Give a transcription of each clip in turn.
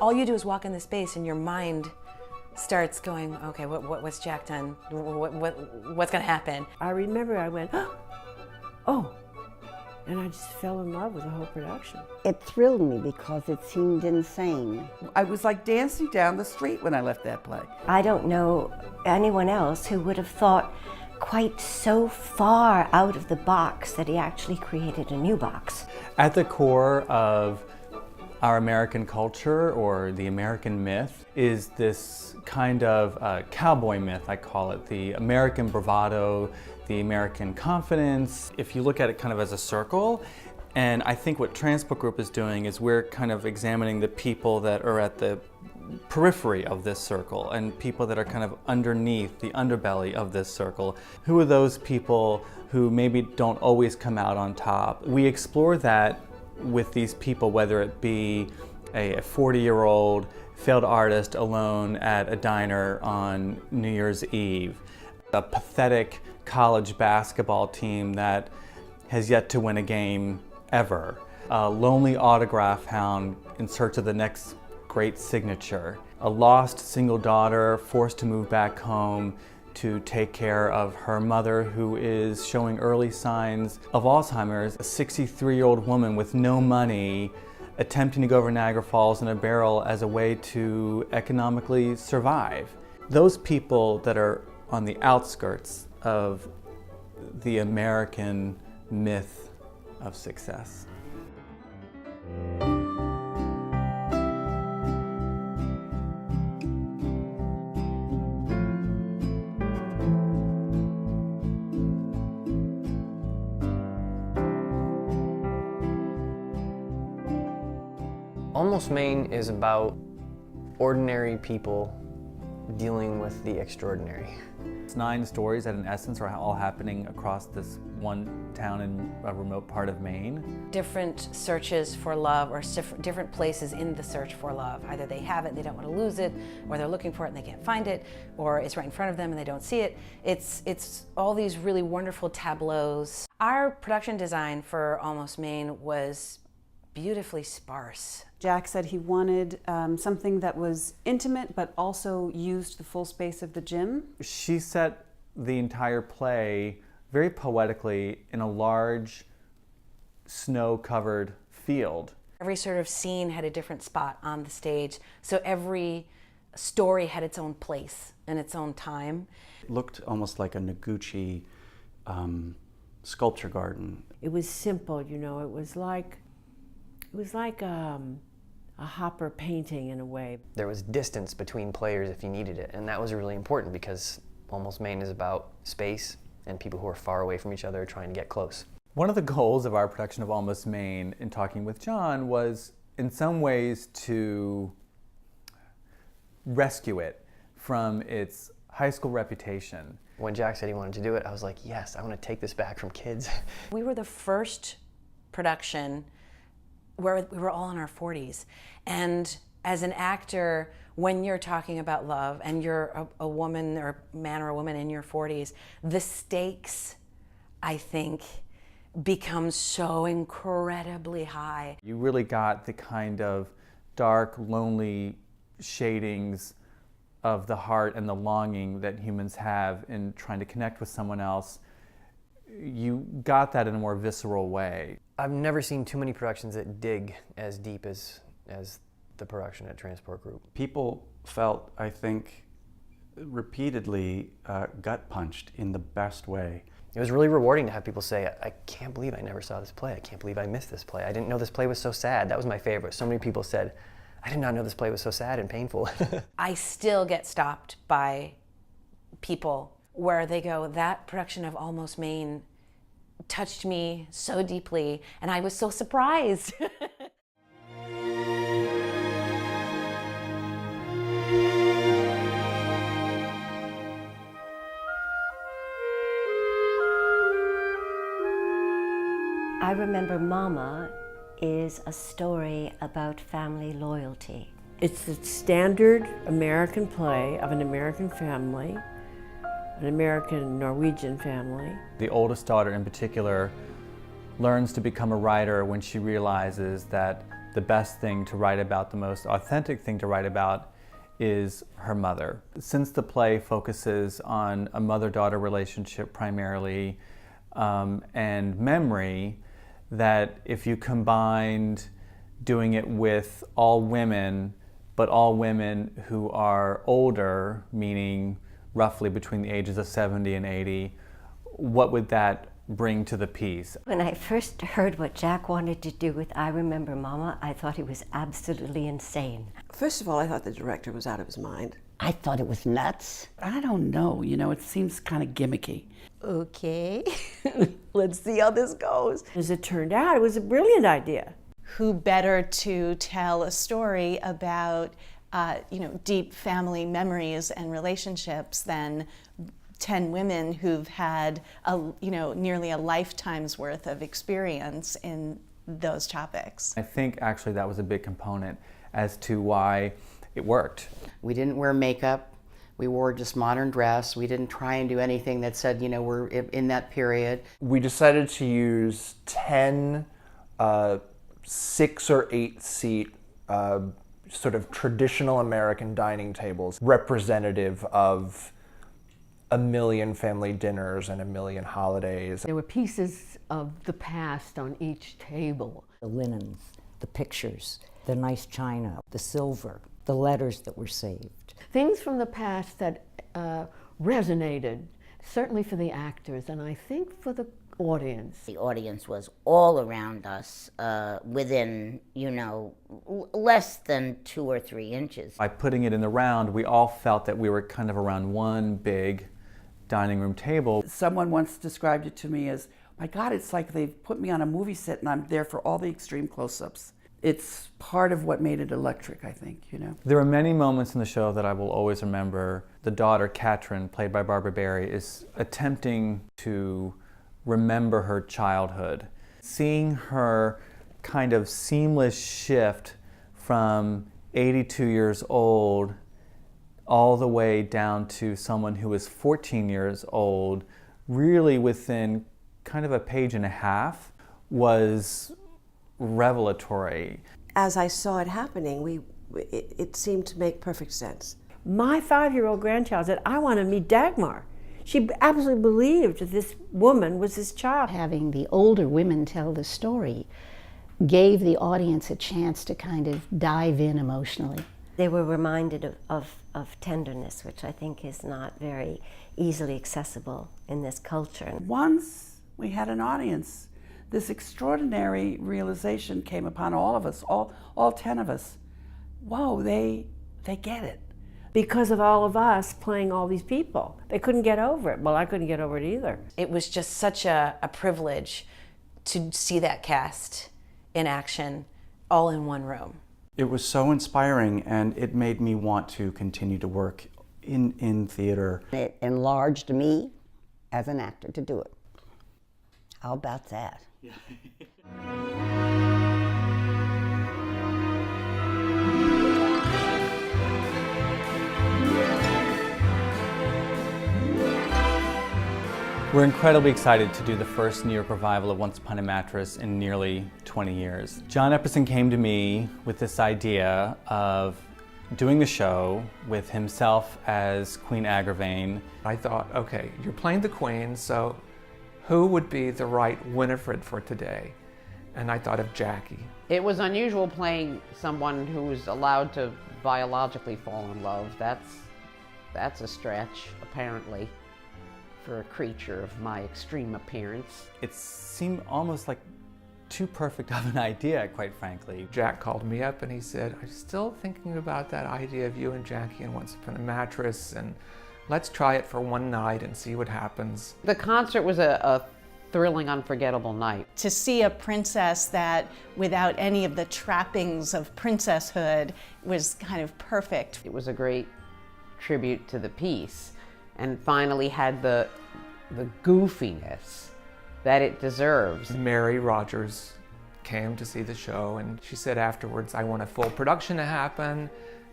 All you do is walk in the space and your mind starts going, okay, what's Jack done? What's gonna happen? I remember I went, oh, and I just fell in love with the whole production. It thrilled me because it seemed insane. I was like dancing down the street when I left that play. I don't know anyone else who would have thought quite so far out of the box that he actually created a new box. At the core of our American culture, or the American myth, is this kind of cowboy myth, I call it, the American bravado, the American confidence. If you look at it kind of as a circle, and I think what Transport Group is doing is we're kind of examining the people that are at the periphery of this circle and people that are kind of underneath the underbelly of this circle. Who are those people who maybe don't always come out on top? We explore that with these people, whether it be a 40-year-old failed artist alone at a diner on New Year's Eve, a pathetic college basketball team that has yet to win a game ever, a lonely autograph hound in search of the next great signature, a lost single daughter forced to move back home to take care of her mother who is showing early signs of Alzheimer's, a 63-year-old woman with no money attempting to go over Niagara Falls in a barrel as a way to economically survive. Those people that are on the outskirts of the American myth of success. Almost Maine is about ordinary people dealing with the extraordinary. It's 9 stories that in essence are all happening across this one town in a remote part of Maine. Different searches for love, or different places in the search for love. Either they have it and they don't want to lose it, or they're looking for it and they can't find it, or it's right in front of them and they don't see it. It's all these really wonderful tableaus. Our production design for Almost Maine was beautifully sparse. Jack said he wanted something that was intimate but also used the full space of the gym. She set the entire play very poetically in a large snow-covered field. Every sort of scene had a different spot on the stage, so every story had its own place and its own time. It looked almost like a Noguchi sculpture garden. It was simple, you know, it was like a Hopper painting in a way. There was distance between players if you needed it, and that was really important because Almost Maine is about space and people who are far away from each other trying to get close. One of the goals of our production of Almost Maine, in talking with John, was in some ways to rescue it from its high school reputation. When Jack said he wanted to do it, I was like, yes, I want to take this back from kids. We were the first production where we were all in our 40s. And as an actor, when you're talking about love and you're a woman or man or a woman in your 40s, the stakes, I think, become so incredibly high. You really got the kind of dark, lonely shadings of the heart and the longing that humans have in trying to connect with someone else. You got that in a more visceral way. I've never seen too many productions that dig as deep as the production at Transport Group. People felt, I think, repeatedly gut punched in the best way. It was really rewarding to have people say, I can't believe I never saw this play. I can't believe I missed this play. I didn't know this play was so sad. That was my favorite. So many people said, I did not know this play was so sad and painful. I still get stopped by people where they go, that production of Almost Maine touched me so deeply, and I was so surprised. I remember Mama is a story about family loyalty. It's the standard American play of an American family, an American Norwegian family. The oldest daughter in particular learns to become a writer when she realizes that the best thing to write about, the most authentic thing to write about, is her mother. Since the play focuses on a mother-daughter relationship primarily, and memory, that if you combined doing it with all women, but all women who are older, meaning roughly between the ages of 70 and 80, what would that bring to the piece? When I first heard what Jack wanted to do with I Remember Mama, I thought he was absolutely insane. First of all, I thought the director was out of his mind. I thought it was nuts. I don't know, it seems kind of gimmicky. Okay, let's see how this goes. As it turned out, it was a brilliant idea. Who better to tell a story about, deep family memories and relationships than 10 women who've had nearly a lifetime's worth of experience in those topics. I think actually that was a big component as to why it worked. We didn't wear makeup. We wore just modern dress. We didn't try and do anything that said, we're in that period. We decided to use 10 6 or 8 seat sort of traditional American dining tables, representative of a million family dinners and a million holidays. There were pieces of the past on each table. The linens, the pictures, the nice china, the silver, the letters that were saved. Things from the past that resonated, certainly for the actors, and I think for the audience. The audience was all around us, within, less than 2 or 3 inches. By putting it in the round, we all felt that we were kind of around one big dining room table. Someone once described it to me as, my God, it's like they've put me on a movie set and I'm there for all the extreme close-ups. It's part of what made it electric, I think, There are many moments in the show that I will always remember. The daughter, Katrin, played by Barbara Barry, is attempting to remember her childhood. Seeing her kind of seamless shift from 82 years old all the way down to someone who is 14 years old, really within kind of a page and a half, was revelatory. As I saw it happening, it seemed to make perfect sense. My 5-year-old grandchild said, I want to meet Dagmar. She absolutely believed that this woman was his child. Having the older women tell the story gave the audience a chance to kind of dive in emotionally. They were reminded of tenderness, which I think is not very easily accessible in this culture. Once we had an audience, this extraordinary realization came upon all of us, all 10 of us. Whoa, they get it. Because of all of us playing all these people. They couldn't get over it. Well, I couldn't get over it either. It was just such a privilege to see that cast in action, all in one room. It was so inspiring, and it made me want to continue to work in theater. It enlarged me as an actor to do it. How about that? We're incredibly excited to do the first New York revival of Once Upon a Mattress in nearly 20 years. John Epperson came to me with this idea of doing the show with himself as Queen Agravain. I thought, okay, you're playing the Queen, so who would be the right Winifred for today? And I thought of Jackie. It was unusual playing someone who was allowed to biologically fall in love. That's a stretch, apparently, for a creature of my extreme appearance. It seemed almost like too perfect of an idea, quite frankly. Jack called me up and he said, I'm still thinking about that idea of you and Jackie and Once Upon a Mattress, and let's try it for one night and see what happens. The concert was a thrilling, unforgettable night. To see a princess that, without any of the trappings of princesshood, was kind of perfect. It was a great tribute to the piece, and finally had the goofiness that it deserves. Mary Rogers came to see the show, and she said afterwards, I want a full production to happen,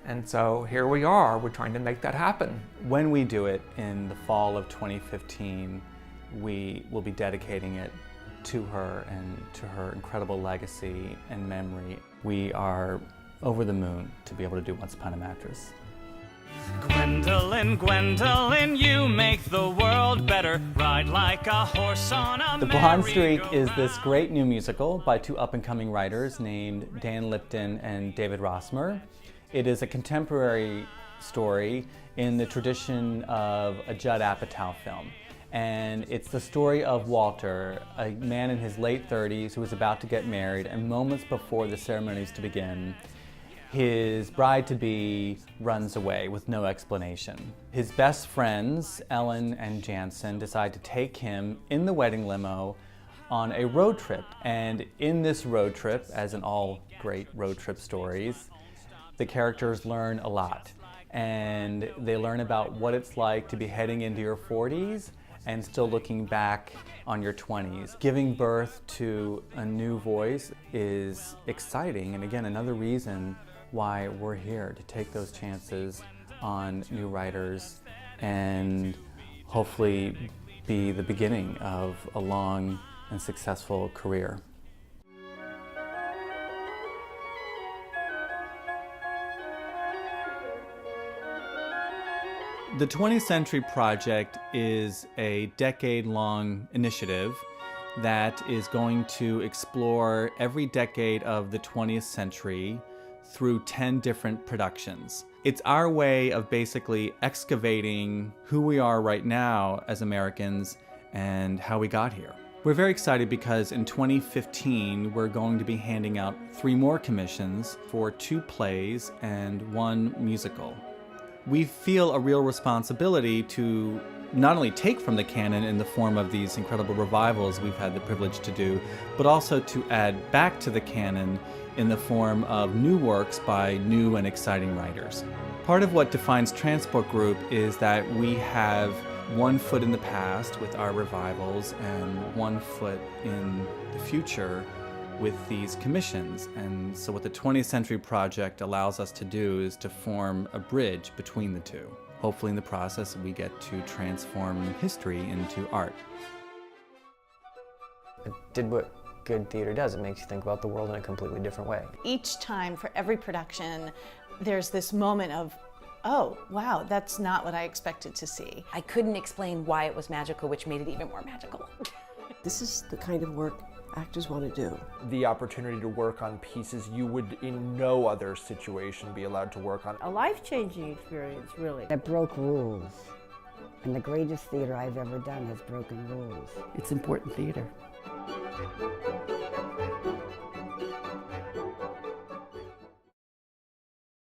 and so here we are, we're trying to make that happen. When we do it in the fall of 2015, we will be dedicating it to her and to her incredible legacy and memory. We are over the moon to be able to do Once Upon a Mattress. Gwendolyn, Gwendolyn, you make the world better. Ride like a horse on a The Blonde Streak is this great new musical by two up-and-coming writers named Dan Lipton and David Rossmer. It is a contemporary story in the tradition of a Judd Apatow film. And it's the story of Walter, a man in his late 30s who is about to get married, and moments before the ceremony is to begin, his bride-to-be runs away with no explanation. His best friends, Ellen and Jansen, decide to take him in the wedding limo on a road trip. And in this road trip, as in all great road trip stories, the characters learn a lot. And they learn about what it's like to be heading into your 40s and still looking back on your 20s. Giving birth to a new voice is exciting, and again, another reason why we're here, to take those chances on new writers and hopefully be the beginning of a long and successful career. The 20th Century Project is a decade-long initiative that is going to explore every decade of the 20th century through 10 different productions. It's our way of basically excavating who we are right now as Americans and how we got here. We're very excited because in 2015, we're going to be handing out 3 more commissions for 2 plays and 1 musical. We feel a real responsibility to not only take from the canon in the form of these incredible revivals we've had the privilege to do, but also to add back to the canon in the form of new works by new and exciting writers. Part of what defines Transport Group is that we have 1 foot in the past with our revivals and 1 foot in the future with these commissions. And so what the 20th Century Project allows us to do is to form a bridge between the two. Hopefully in the process we get to transform history into art. It did what good theater does. It makes you think about the world in a completely different way. Each time for every production, there's this moment of, oh, wow, that's not what I expected to see. I couldn't explain why it was magical, which made it even more magical. This is the kind of work actors want to do. The opportunity to work on pieces you would in no other situation be allowed to work on. A life-changing experience, really. It broke rules. And the greatest theater I've ever done has broken rules. It's important theater.